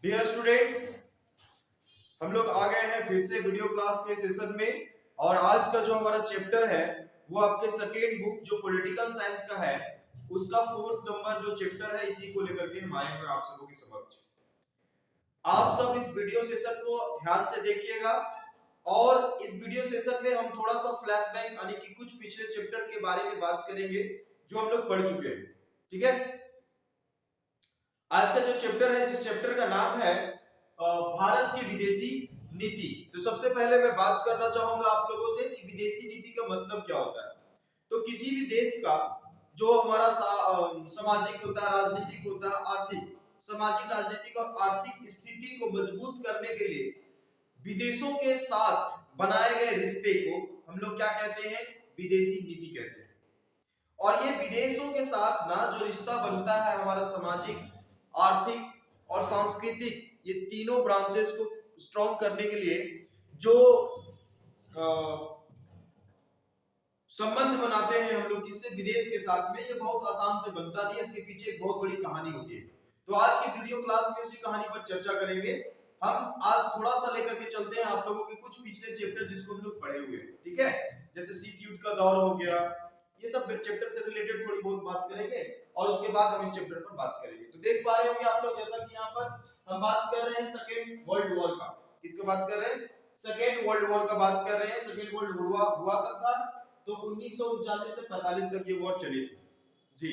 Dear students, हम लोग आ गए हैं फिर से वीडियो क्लास के सेशन में। और आज का जो हमारा चैप्टर है वो आपके सेकेंड बुक जो पॉलिटिकल साइंस का है उसका 4th नंबर जो चैप्टर है इसी को लेकर के हम आए हुए आप सबों के समक्ष। आप सब इस वीडियो सेशन को ध्यान से देखिएगा और इस वीडियो सेशन में हम थोड़ा सा फ्लैशबैक यानी कि कुछ पिछले चैप्टर के बारे में बात करेंगे जो हम लोग पढ़ चुके हैं। ठीक है, आज का जो चैप्टर है इस चैप्टर का नाम है भारत की विदेशी नीति। तो सबसे पहले मैं बात करना चाहूंगा आप लोगों से कि विदेशी नीति का मतलब क्या होता है। तो किसी भी देश का जो हमारा सामाजिक होता है, राजनीतिक होता है, आर्थिक, सामाजिक, राजनीतिक और आर्थिक स्थिति को मजबूत करने के लिए विदेशों के साथ बनाए गए रिश्ते को हम लोग क्या कहते हैं, विदेशी नीति कहते हैं। और ये विदेशों के साथ ना जो रिश्ता बनता है हमारा सामाजिक, आर्थिक और सांस्कृतिक, ये तीनों ब्रांचेस को स्ट्रॉन्ग करने के लिए जो संबंध बनाते हैं हम लोग किससे, विदेश के साथ में, ये बहुत आसान से बनता नहीं है, इसके पीछे एक बहुत बड़ी कहानी होती है। तो आज की वीडियो क्लास में उसी कहानी पर चर्चा करेंगे। हम आज थोड़ा सा लेकर के चलते हैं आप लोगों के कुछ पिछले चैप्टर जिसको हम लोग पढ़े हुए हैं। ठीक है, जैसे शीत युद्ध का दौर हो गया, ये सब चैप्टर से रिलेटेड थोड़ी बहुत बात करेंगे और उसके बाद हम इस चैप्टर पर बात करेंगे। तो देख पा रहे होंगे आप लोग जैसा कि यहाँ पर हम बात कर रहे हैं सेकेंड वर्ल्ड वॉर का। किसकी बात कर रहे हैं, सेकेंड वर्ल्ड वॉर का बात कर रहे हैं। सेकेंड वर्ल्ड वॉर हुआ कब था, तो 1939 से 45 तक ये वॉर चली थी जी।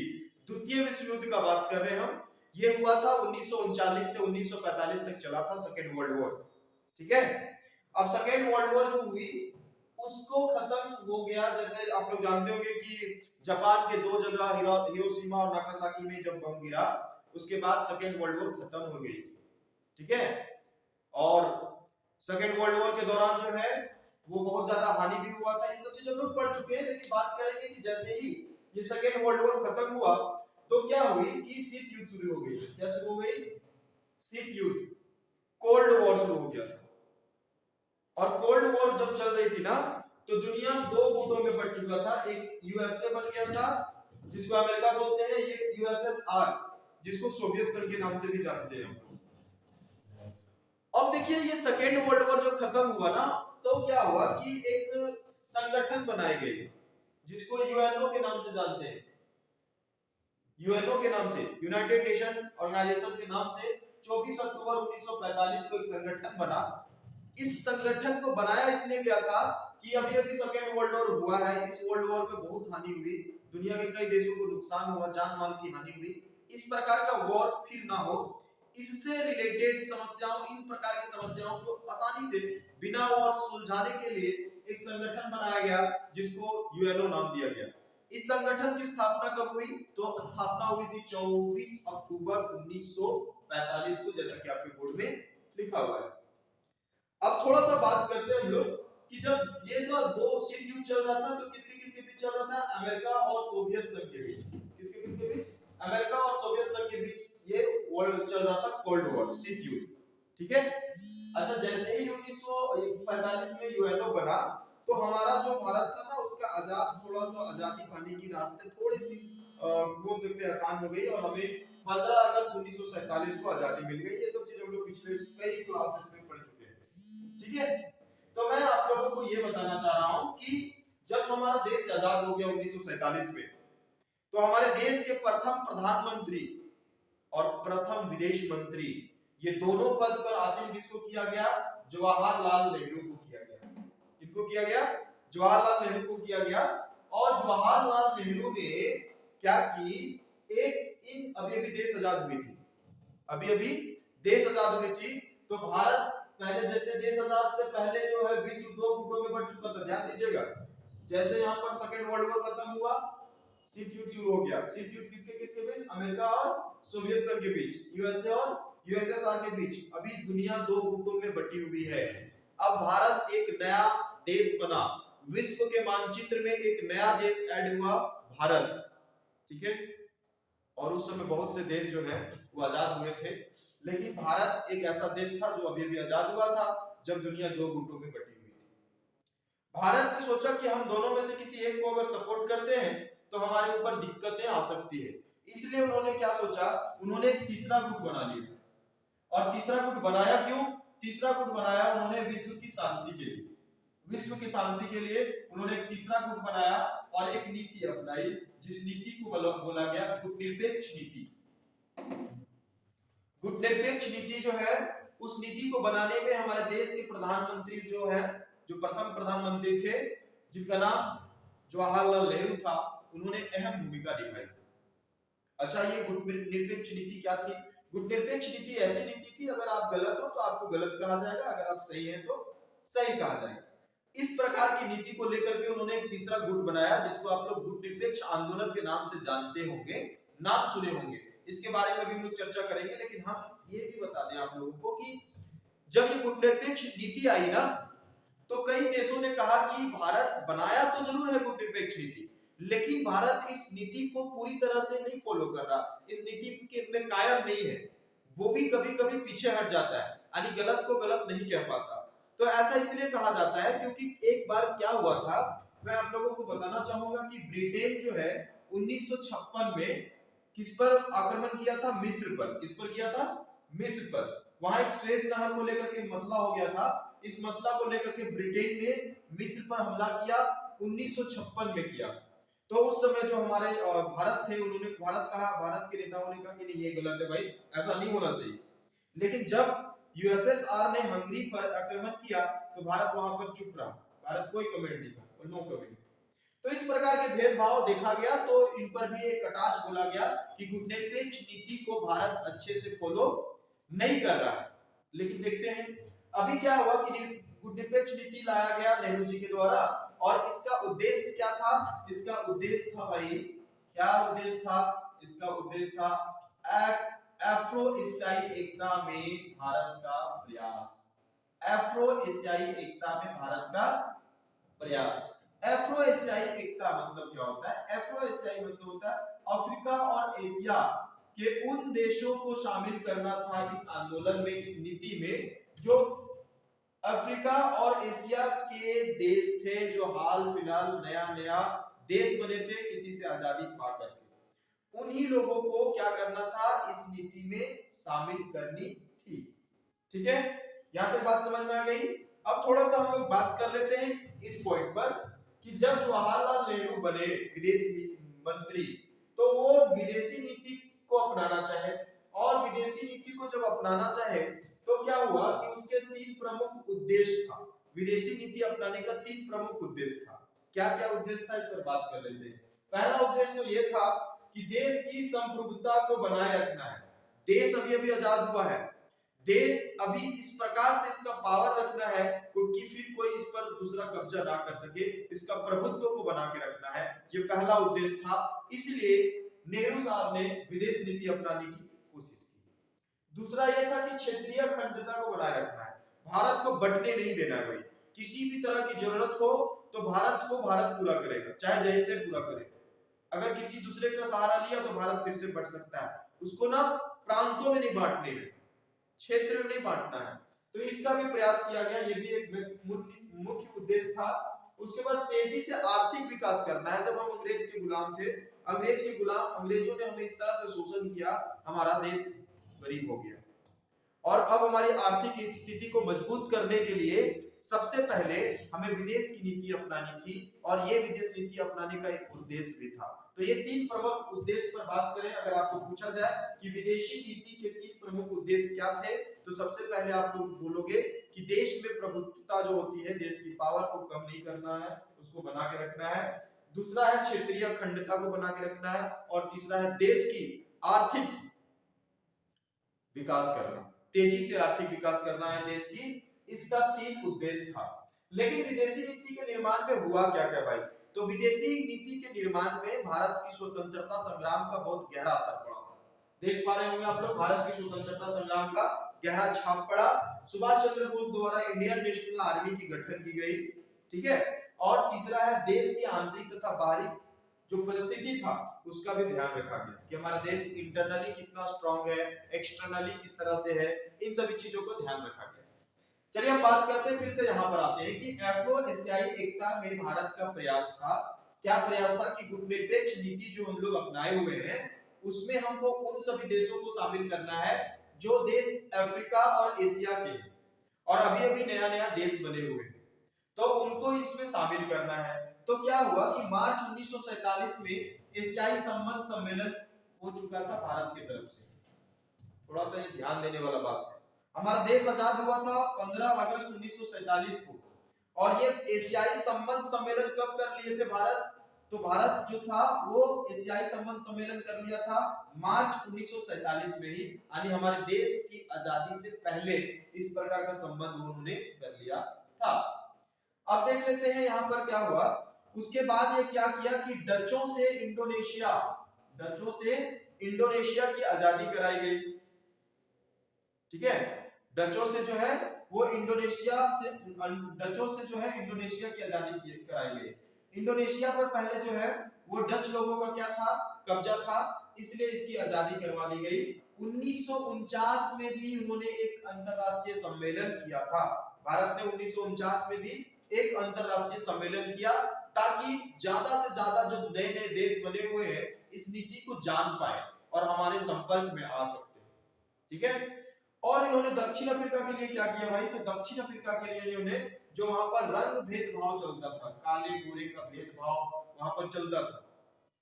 द्वितीय विश्व युद्ध का बात कर रहे हैं हम, ये हुआ था 1939 से 1945 तक चला था सेकेंड वर्ल्ड वॉर। ठीक है, अब सेकेंड वर्ल्ड वॉर जो हुई उसको खत्म हो गया, जैसे आप लोग जानते होंगे कि जापान के दो जगह हिरोशिमा और नागासाकी में जब बम गिरा उसके बाद सेकेंड वर्ल्ड वॉर खत्म हो गई। ठीक है, और सेकेंड वर्ल्ड वॉर के दौरान जो है वो बहुत ज्यादा हानि भी हुआ था। ये सब चीज हम लोग पढ़ चुके हैं, लेकिन बात करेंगे कि जैसे ही ये सेकेंड वर्ल्ड वॉर खत्म हुआ तो क्या हुई कि शीत युद्ध शुरू हो गई। क्या शुरू हो गई, शीत युद्ध, कोल्ड वॉर शुरू हो गया। और कोल्ड वॉर जब चल रही थी ना तो दुनिया दो गुटों में बट चुका था। एक यूएसए बन गया था जिसको अमेरिका बोलते हैं, ये यूएसएसआर जिसको सोवियत संघ के नाम से भी जानते हैं। अब देखिए ये सेकेंड वर्ल्ड वॉर जो खत्म हुआ ना तो क्या हुआ कि एक संगठन बनाए गए जिसको यूएनओ के नाम से जानते हैं, यूएनओ के नाम से, यूनाइटेड नेशन ऑर्गेनाइजेशन के नाम से 24 अक्टूबर 1945 को एक संगठन बना। इस संगठन को बनाया इसलिए गया था कि अभी अभी सेकेंड वर्ल्ड वॉर हुआ है, इस वर्ल्ड वॉर में बहुत हानि हुई, दुनिया के कई देशों को नुकसान हुआ, जान माल की हानि हुई, इस प्रकार का वॉर फिर ना हो, इससे रिलेटेड समस्याओं, इन प्रकार की समस्याओं को आसानी से बिना वॉर सुलझाने के लिए एक संगठन बनाया गया जिसको यूएनओ नाम दिया गया। इस संगठन की स्थापना कब हुई, तो स्थापना हुई थी 24 अक्टूबर 1945 को, जैसा कि आपके बोर्ड में लिखा हुआ है। अब थोड़ा सा बात करते हैं हम लोग कि जब ये दो शीत युद्ध चल रहा था तो किसके किसके बीच चल रहा था, अमेरिका और सोवियत संघ के बीच। किसके किसके बीच, अमेरिका और सोवियत संघ के बीच ये वर्ल्ड चल रहा था, कोल्ड वॉर, शीत युद्ध। ठीक है, अच्छा जैसे ही 1945 में यूएनओ बना तो हमारा जो भारत था ना उसका आजाद, थोड़ा सा आजादी पाने की रास्ते थोड़ी सी बोल सकते हैं आसान हो गई और हमें 15 अगस्त 1947 को आजादी मिल गई। ये सब चीज हम लोग पिछले कई क्लासेस में पढ़ चुके हैं। ठीक है, तो मैं आप लोगों को ये बताना चाह रहा हूं कि जब हमारा देश आजाद हो गया 1947 में तो हमारे देश के प्रथम प्रधानमंत्री और प्रथम विदेश मंत्री, ये दोनों पद पर आसीन किसको किया गया, जवाहरलाल नेहरू को किया गया। किसको किया गया, जवाहरलाल नेहरू को किया गया। और जवाहरलाल नेहरू ने क्या की, एक इन अभी अभी देश आजाद हुई थी, अभी अभी देश आजाद हुई थी तो भारत पहले जैसे देश आजाद से पहले जो है विश्व दो गुटों में बट चुका था। ध्यान दीजिएगा, जैसे यहाँ पर सेकेंड वर्ल्ड वॉर खत्म हुआ, शीत युद्ध शुरू हो गया। शीत युद्ध किसके किसके बीच, अमेरिका और सोवियत संघ के बीच, यूएसए और यूएसएसआर के बीच। अभी दुनिया दो गुटों में बटी हुई है। अब भारत एक नया देश बना, विश्व के मानचित्र में एक नया देश ऐड हुआ, भारत। ठीक है, और उस समय बहुत से देश जो है वो आजाद हुए थे, लेकिन भारत एक ऐसा देश था जो अभी अभी आजाद हुआ था जब दुनिया दो गुटों में बटी हुई थी। भारत ने सोचा कि हम दोनों में से किसी एक को अगर सपोर्ट करते हैं तो हमारे ऊपर दिक्कतें आ सकती है, इसलिए उन्होंने क्या सोचा, उन्होंने एक तीसरा गुट बना लिया। और और तीसरा गुट बनाया क्यों? तीसरा गुट बनाया उन्होंने विश्व की शांति के लिए। विश्व की शांति के लिए उन्होंने एक तीसरा गुट बनाया और एक नीति अपनाई, जिस नीति को बोला गया गुटनिरपेक्ष नीति। गुटनिरपेक्ष नीति जो है, उस नीति को बनाने में हमारे देश के प्रधानमंत्री जो है, जो प्रथम प्रधानमंत्री थे, जिनका नाम जवाहरलाल नेहरू था, उन्होंने अहम भूमिका निभाई। अच्छा, ये गुटनिरपेक्ष नीति क्या थी? गुटनिरपेक्ष नीति ऐसी नीति थी, अगर आप गलत हो तो आपको गलत कहा जाएगा, अगर आप सही हैं तो सही कहा जाएगा। इस प्रकार की नीति को लेकर के उन्होंने एक तीसरा गुट बनाया, जिसको आप लोग गुटनिरपेक्ष आंदोलन के नाम से जानते होंगे, नाम सुने होंगे। इसके बारे में भी हम लोग चर्चा करेंगे, लेकिन हम ये भी बता दें आप लोगों को कि जब ये गुटनिरपेक्ष नीति आई ना, तो कई देशों ने कहा कि भारत बनाया तो जरूर है गुटनिरपेक्ष नीति, लेकिन भारत इस नीति को पूरी तरह से नहीं फॉलो कर रहा, इस नीति के में कायम नहीं है, वो भी कभी-कभी पीछे हट जाता है, यानी गलत को गलत नहीं कह पाता। तो ऐसा इसलिए कहा जाता है क्योंकि एक बार क्या हुआ था, मैं आप लोगों को बताना चाहूंगा कि ब्रिटेन जो है 1956 में किस पर आक्रमण किया था? मिस्र पर। किस पर किया था? मिस्र पर। वहां एक स्वेज नहर को लेकर के मसला हो गया था। इस मसला को लेकर के ब्रिटेन ने मिस्र पर हमला किया, 1956 में किया। तो उस समय जो हमारे भारत थे, उन्होंने भारत के नेताओं ने कहा कि नहीं, ये गलत है भाई, ऐसा नहीं होना चाहिए। लेकिन जब यूएसएसआर ने हंगरी पर आक्रमण किया तो भारत वहां पर चुप रहा, भारत कोई कमेंट नहीं किया, नो कमेंट। तो इस प्रकार के भेदभाव देखा गया, तो इन पर भी एक कटाक्ष बोला गया कि गुटनिरपेक्ष नीति को भारत अच्छे से फॉलो नहीं कर रहा है। लेकिन देखते हैं अभी क्या हुआ कि गुटनिरपेक्ष नीति लाया गया नेहरू जी के द्वारा, और इसका उद्देश्य क्या था? इसका उद्देश्य था भाई, क्या उद्देश्य था? इसका उद्देश्य था अफ्रो एशियाई एकता में भारत का प्रयास। अफ्रो एशियाई एकता में भारत का प्रयास। अफ्रो एशियाई एकता मतलब क्या होता है? अफ्रो एशियाई मतलब होता है अफ्रीका और एशिया के उन देशों को शामिल करना था इस आंदोलन में, इस नीति में, जो अफ्रीका और एशिया के देश थे, जो हाल फिलहाल नया देश बने थे किसी से आजादी पाकर के। उन्हीं लोगों को क्या करना था? इस नीति में शामिल करनी थी। ठीक है, यहाँ तक बात समझ में आ गई। अब थोड़ा सा हम लोग बात कर लेते हैं इस पॉइंट पर कि जब जवाहरलाल नेहरू बने विदेश मंत्री, तो वो विदेशी नीति को अपनाना चाहे, और विदेशी नीति को जब अपनाना चाहे तो क्या हुआ कि उसके 3 प्रमुख उद्देश्य था। विदेशी नीति अपनाने का 3 प्रमुख उद्देश्य था। क्या क्या उद्देश्य था, इस पर बात कर लेते हैं। पहला उद्देश्य तो ये था कि देश की संप्रभुता को बनाए रखना है। देश अभी आजाद हुआ है, देश अभी इस प्रकार से इसका पावर रखना है कि फिर कोई इस पर दूसरा कब्जा ना कर सके, इसका प्रभुत्व को बना के रखना है। ये पहला उद्देश्य था, इसलिए नेहरू साहब ने विदेश नीति अपनाने की कोशिश की। दूसरा यह था कि क्षेत्रीय अखंडता को बनाए रखना है, भारत को बंटने नहीं देना है भाई। किसी भी तरह की जरूरत हो तो भारत को भारत पूरा करेगा, चाहे जैसे पूरा करे। अगर किसी दूसरे का सहारा लिया तो भारत फिर से बढ़ सकता है। उसको ना प्रांतों में नहीं बांटने हैं, क्षेत्र में नहीं बांटना है। तो इसका भी प्रयास किया गया, ये भी एक मुख्य उद्देश्य था। उसके बाद तेजी से आर्थिक विकास करना है। जब हम अंग्रेज के गुलाम थे, अंग्रेजों ने हमें इस तरह से शोषण किया, हमारा देश गरीब हो गया, और अब हमारी आर्थिक स्थिति को मजबूत करने के लिए सबसे पहले हमें विदेश की नीति अपनानी थी, और ये विदेश नीति अपनाने का एक उद्देश्य भी था। तो ये 3 प्रमुख उद्देश्य पर बात करें, अगर आपको पूछा जाए कि विदेशी नीति के 3 प्रमुख उद्देश्य क्या थे, तो सबसे पहले आप लोग बोलोगे कि देश में प्रभुत्वता जो होती है, देश की पावर को कम नहीं करना है, उसको बना के रखना है। दूसरा है क्षेत्रीय अखंडता को बना के रखना है, और तीसरा है देश की आर्थिक विकास करना, तेजी से आर्थिक विकास करना है देश की। इसका 3 उद्देश्य था। लेकिन विदेशी नीति के निर्माण में हुआ क्या क्या भाई? तो विदेशी नीति के निर्माण में भारत की स्वतंत्रता संग्राम का बहुत गहरा असर पड़ा। देख पा रहे होंगे आप लोग, भारत की स्वतंत्रता संग्राम का गहरा छाप पड़ा। सुभाष चंद्र बोस द्वारा इंडियन नेशनल आर्मी की गठन की गई, ठीक है। और तीसरा है देश की आंतरिक तथा बाहरी जो परिस्थिति था उसका भी ध्यान रखा गया कि हमारा देश इंटरनली कितना स्ट्रांग है, एक्सटर्नली किस तरह से है, इन सभी चीजों को ध्यान रखा गया। चलिए हम बात करते हैं, फिर से यहाँ पर आते हैं कि अफ्रो एशियाई एकता में भारत का प्रयास था। क्या प्रयास था कि गुटनिरपेक्ष नीति जो हम लोग अपनाए हुए हैं, उसमें हमको उन सभी देशों को शामिल करना है जो देश अफ्रीका और एशिया के हैं और अभी अभी नया नया देश बने हुए हैं, तो उनको इसमें शामिल करना है। तो क्या हुआ कि मार्च 1947 में एशियाई संबंध सम्मेलन हो चुका था भारत की तरफ से। थोड़ा सा ये ध्यान देने वाला बात है। हमारा देश आजाद हुआ था 15 अगस्त 1947 को, और ये एशियाई संबंध सम्मेलन कब कर लिए थे भारत? तो भारत जो था वो एशियाई संबंध सम्मेलन कर लिया था मार्च 1947 में ही, यानी हमारे देश की आजादी से पहले इस प्रकार का संबंध उन्होंने कर लिया था। अब देख लेते हैं यहाँ पर क्या हुआ। उसके बाद ये क्या किया कि डचों से इंडोनेशिया की आजादी कराई गई। ठीक है, डचों से जो है इंडोनेशिया की आजादी कराई गई। इंडोनेशिया पर पहले जो है वो डच लोगों का क्या था, कब्जा था, इसलिए इसकी आजादी करवा दी गई। 1949 में भी उन्होंने एक अंतरराष्ट्रीय सम्मेलन किया था। भारत ने 1949 में भी एक अंतरराष्ट्रीय सम्मेलन किया ताकि ज्यादा से ज्यादा जो नए नए देश बने हुए हैं इस नीति को जान पाए और हमारे संपर्क में आ सकते हैं। ठीक है, और इन्होंने दक्षिण अफ्रीका के लिए क्या किया भाई? तो दक्षिण अफ्रीका के लिए इन्होंने जो वहां पर रंग भेदभाव चलता था, काले गोरे का भेदभाव वहां पर चलता था,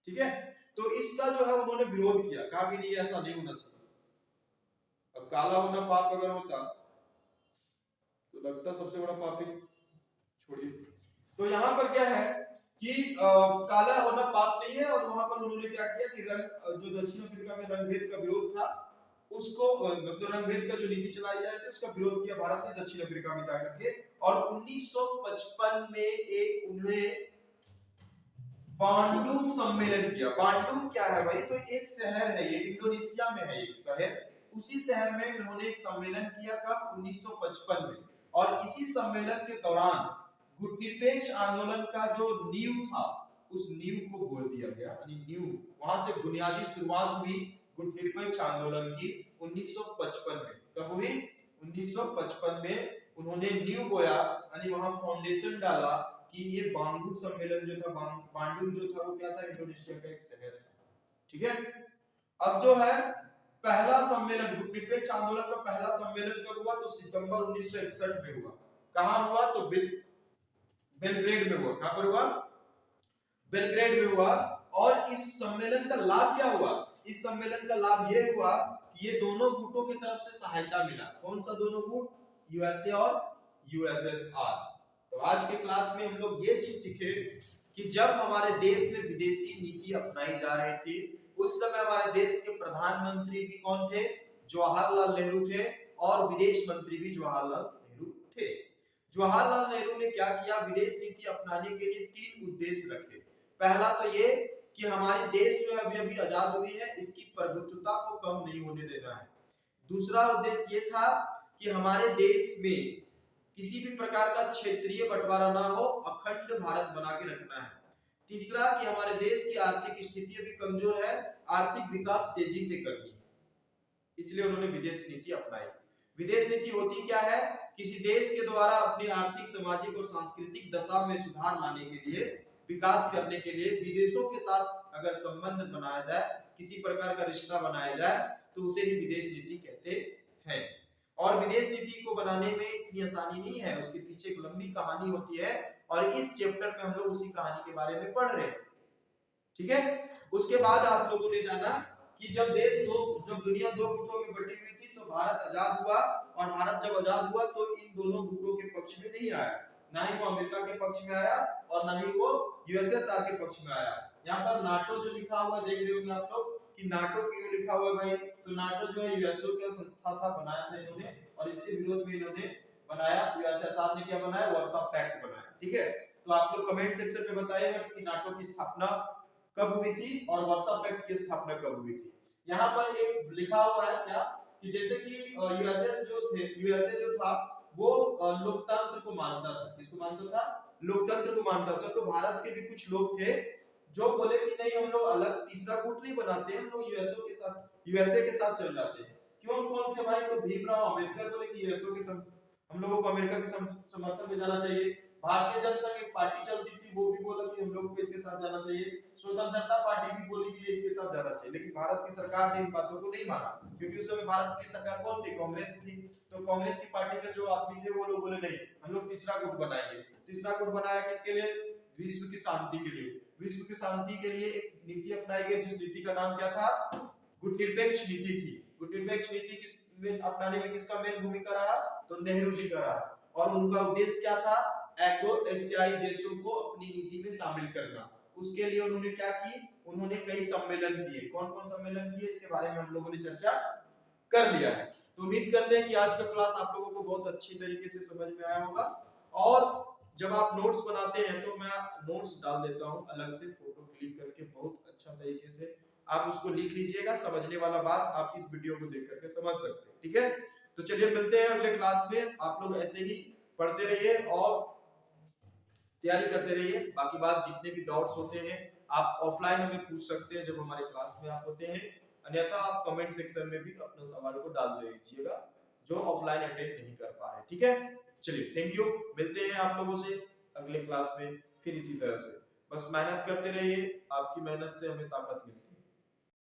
ठीक है, तो इसका जो है उन्होंने विरोध किया, कहा कि नहीं ऐसा नहीं होना चाहिए। अब काला होना पाप अगर होता तो लगता सबसे बड़ा पापी, छोड़िए। तो यहाँ पर क्या है कि काला होना पाप नहीं है, और वहां पर उन्होंने क्या किया कि रंग जो दक्षिण अफ्रीका में रंगभेद का विरोध था उसको, मतलब रंगभेद का जो नीति चलाई जा रही थी उसका विरोध किया भारत ने दक्षिण अफ्रीका में जाकर के। और 1955 में उन्हें बांडुंग सम्मेलन किया। बांडुंग क्या है भाई? तो एक शहर है, ये इंडोनेशिया में है एक शहर, उसी शहर में उन्होंने एक सम्मेलन किया कब? 1955 में। और इसी सम्मेलन के दौरान गुटनिरपेक्ष आंदोलन का जो नींव था उस नींव को बोल दिया गया, यानी नींव, वहां से बुनियादी शुरुआत हुई गुटनिरपेक्ष आंदोलन की 1955 में। कब हुई? 1955 में उन्होंने नींव बोया, यानी वहां फाउंडेशन डाला कि ये बांडुंग सम्मेलन जो था, बांडुंग जो था वो क्या था? इंडोनेशिया का एक शहर था। ठीक है, अब जो है पहला सम्मेलन, गुटनिरपेक्ष आंदोलन का पहला सम्मेलन कब हुआ? तो सितंबर 1961 में हुआ। कहां हुआ? तो बेलग्रेड में हुआ। कहां पर हुआ? बेलग्रेड में हुआ। और इस सम्मेलन का लाभ क्या हुआ? इस सम्मेलन का लाभ ये हुआ कि ये दोनों गुटों की तरफ से सहायता मिला। कौन सा दोनों गुट? यूएसए और यूएसएसआर। तो आज के क्लास में हम लोग ये चीज सीखे कि जब हमारे देश में विदेशी नीति अपनाई जा रही थी उस समय हमारे देश के प्रधानमंत्री भी कौन थे? जवाहरलाल नेहरू थे, और विदेश मंत्री भी जवाहरलाल नेहरू थे। जवाहरलाल नेहरू ने क्या किया? विदेश नीति अपनाने के लिए 3 उद्देश्य रखे। पहला तो ये कि हमारे देश जो है अभी अभी आजाद हुई है, इसकी प्रभुत्वता को कम नहीं होने देना है। दूसरा उद्देश्य ये था कि हमारे देश में किसी भी प्रकार का क्षेत्रीय बंटवारा ना हो, अखंड भारत बना के रखना है। तीसरा कि हमारे देश की आर्थिक स्थिति अभी कमजोर है, आर्थिक विकास तेजी से करनी है, इसलिए उन्होंने विदेश नीति अपनाई। विदेश नीति होती क्या है? किसी देश के द्वारा अपनी आर्थिक, सामाजिक और सांस्कृतिक दशा में सुधार लाने के लिए, विकास करने के लिए विदेशों के साथ अगर संबंध बनाया जाए, किसी प्रकार का रिश्ता बनाया जाए तो उसे ही विदेश नीति कहते हैं। और विदेश नीति को बनाने में इतनी आसानी नहीं है, उसके पीछे एक लंबी कहानी होती है, और इस चैप्टर में हम लोग उसी कहानी के बारे में पढ़ रहे हैं। ठीक है, उसके बाद आप लोगों ने जाना कि जब दुनिया 2 गुटों में बटी हुई थी तो भारत आजाद हुआ, और भारत जब आजाद हुआ तो इन दोनों गुटों के पक्ष में नहीं आया, ना ही वो अमेरिका के पक्ष में आया और ना ही वो यूएसएसआर के पक्ष में आया। यहाँ पर नाटो जो लिखा हुआ देख रहे होंगे आप लोग कि नाटो क्यों लिखा हुआ है भाई? तो नाटो जो है यूएसओ का संस्था था, बनाया था इन्होंने, और इसके विरोध में इन्होंने बनाया। यूएसएसआर ने क्या बनाया? वर्सा पैक्ट बनाया। ठीक है, तो आप लोग कमेंट सेक्शन में बताइएगा कि नाटो की स्थापना कब हुई थी और वर्सा पैक्ट की स्थापना कब हुई थी। यहाँ पर एक लिखा हुआ है क्या कि जैसे कि यूएसए जो था वो लोकतंत्र को मानता था। किसको मानता था? लोकतंत्र को मानता था। तो भारत के भी कुछ लोग थे जो बोले कि नहीं, हम लोग अलग तीसरा गुट नहीं बनाते, हम लोग यूएसए के साथ चल जाते हैं। कौन थे भाई? तो भीमराव अम्बेडकर बोले कि यूएसए के हम लोगों को अमेरिका के समर्थन में जाना चाहिए। भारतीय जनसंघ एक पार्टी चलती थी, वो भी बोला कि हम लोग को इसके साथ जाना चाहिए। स्वतंत्रता पार्टी भी बोली कि इसके साथ जाना चाहिए, लेकिन भारत की सरकार ने इन बातों को नहीं माना, क्योंकि उस समय भारत की सरकार कौन थी? कांग्रेस थी। तो कांग्रेस की पार्टी के जो आदमी थे वो लोग बोले नहीं, हम लोग तीसरा गुट बनाएंगे। तीसरा गुट बनाया किसके लिए? विश्व की शांति के लिए। विश्व की शांति के लिए एक नीति अपनाई गई, जिस नीति का नाम क्या था? गुटनिरपेक्ष नीति थी। गुटनिरपेक्ष नीति अपनाने में किसका मेन भूमिका रहा? तो नेहरू जी का रहा। और उनका उद्देश्य क्या था? एग्रो एशियाई देशों को अपनी नीति में शामिल करना। उसके लिए उन्होंने क्या की? उन्होंने कई सम्मेलन किए। कौन कौन सम्मेलन किए, इसके बारे में हम लोगों ने चर्चा कर लिया है। तो उम्मीद करते हैं कि आज का क्लास आप लोगों को बहुत अच्छी तरीके से समझ में आया होगा। और जब आप नोट्स बनाते हैं तो मैं नोट्स डाल देता हूं अलग से, फोटो क्लिक करके बहुत अच्छा तरीके से आप उसको लिख लीजिएगा। समझने वाला बात आप इस वीडियो को देख करके समझ सकते हैं, ठीक है? तो चलिए मिलते हैं अगले क्लास में। आप लोग ऐसे ही पढ़ते रहिए और तैयारी करते रहिए। बाकी बात जितने भी डाउट्स होते हैं आप ऑफलाइन हमें पूछ सकते हैं जब हमारे क्लास में आप होते हैं, अन्यथा आप कमेंट सेक्शन में भी अपने सवालों को डाल दीजिएगा जो ऑफलाइन अटेंड नहीं कर पा रहे, ठीक है? चलिए थैंक यू, मिलते हैं आप लोगों से अगले क्लास में फिर इसी तरह से। बस मेहनत करते रहिए, आपकी मेहनत से हमें ताकत